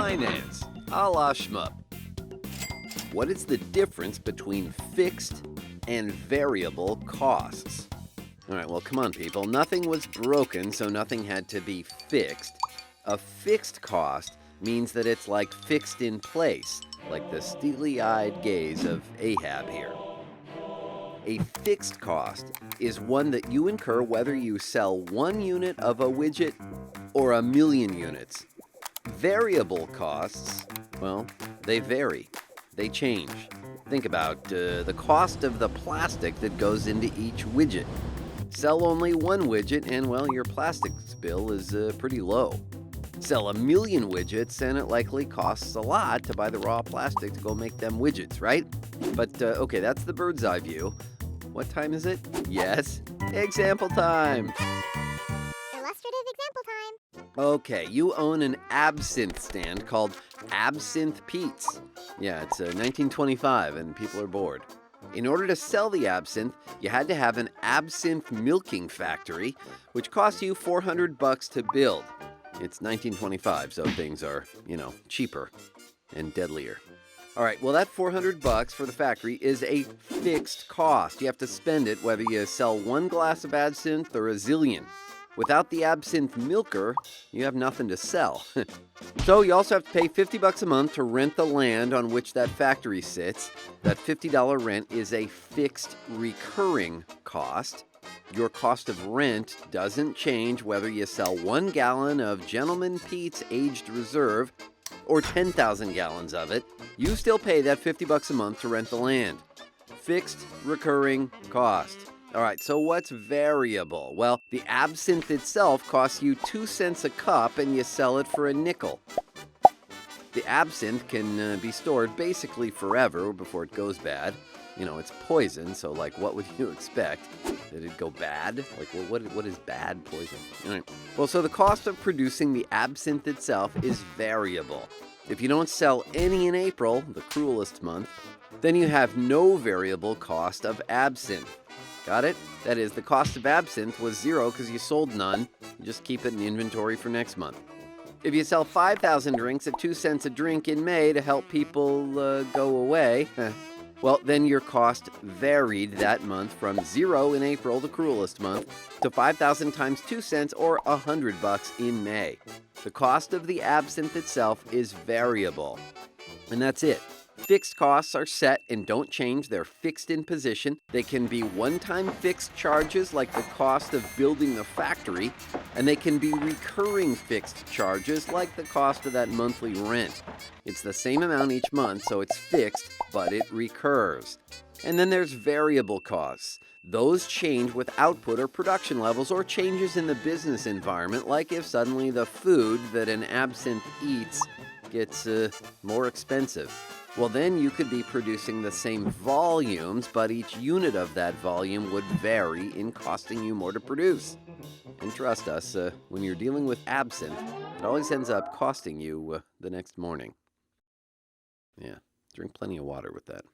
finance, a la shmup. What is the difference between fixed and variable costs? All right, well, come on, people. Nothing was broken, so nothing had to be fixed. A fixed cost means that it's like fixed in place, like the steely-eyed gaze of Ahab here. A fixed cost is one that you incur whether you sell 1 unit of a widget or 1,000,000 units. Variable costs, well, they vary. They change. Think about the cost of the plastic that goes into each widget. Sell only 1 widget and, well, your plastics bill is pretty low. Sell 1,000,000 widgets and it likely costs a lot to buy the raw plastic to go make them widgets, right? But, okay, that's the bird's eye view. What time is it? Yes, example time. Illustrative example time. Okay, you own an absinthe stand called Absinthe Pete's. Yeah, it's 1925 and people are bored. In order to sell the absinthe, you had to have an absinthe milking factory, which cost you $400 to build. It's 1925, so things are, cheaper and deadlier. All right, well, that $400 for the factory is a fixed cost. You have to spend it whether you sell 1 glass of absinthe or a zillion. Without the absinthe milker, you have nothing to sell. So you also have to pay $50 a month to rent the land on which that factory sits. That $50 rent is a fixed recurring cost. Your cost of rent doesn't change whether you sell 1 gallon of Gentleman Pete's Aged Reserve or 10,000 gallons of it. You still pay that $50 a month to rent the land. Fixed recurring cost. All right, so what's variable? Well, the absinthe itself costs you 2 cents a cup and you sell it for a nickel. The absinthe can be stored basically forever before it goes bad. It's poison, so what would you expect? That it'd go bad? What is bad poison? All right. Well, so the cost of producing the absinthe itself is variable. If you don't sell any in April, the cruelest month, then you have no variable cost of absinthe. Got it? That is, the cost of absinthe was 0 because you sold none. You just keep it in inventory for next month. If you sell 5,000 drinks at 2 cents a drink in May to help people go away, well, then your cost varied that month from 0 in April, the cruelest month, to 5,000 times 2 cents or $100 in May. The cost of the absinthe itself is variable. And that's it. Fixed costs are set and don't change. They're fixed in position. They can be one-time fixed charges like the cost of building the factory, and they can be recurring fixed charges like the cost of that monthly rent. It's the same amount each month, so it's fixed, but it recurs. And then there's variable costs. Those change with output or production levels or changes in the business environment, like if suddenly the food that an absinthe eats gets more expensive. Well, then you could be producing the same volumes, but each unit of that volume would vary in costing you more to produce. And trust us, when you're dealing with absinthe, it always ends up costing you the next morning. Yeah, drink plenty of water with that.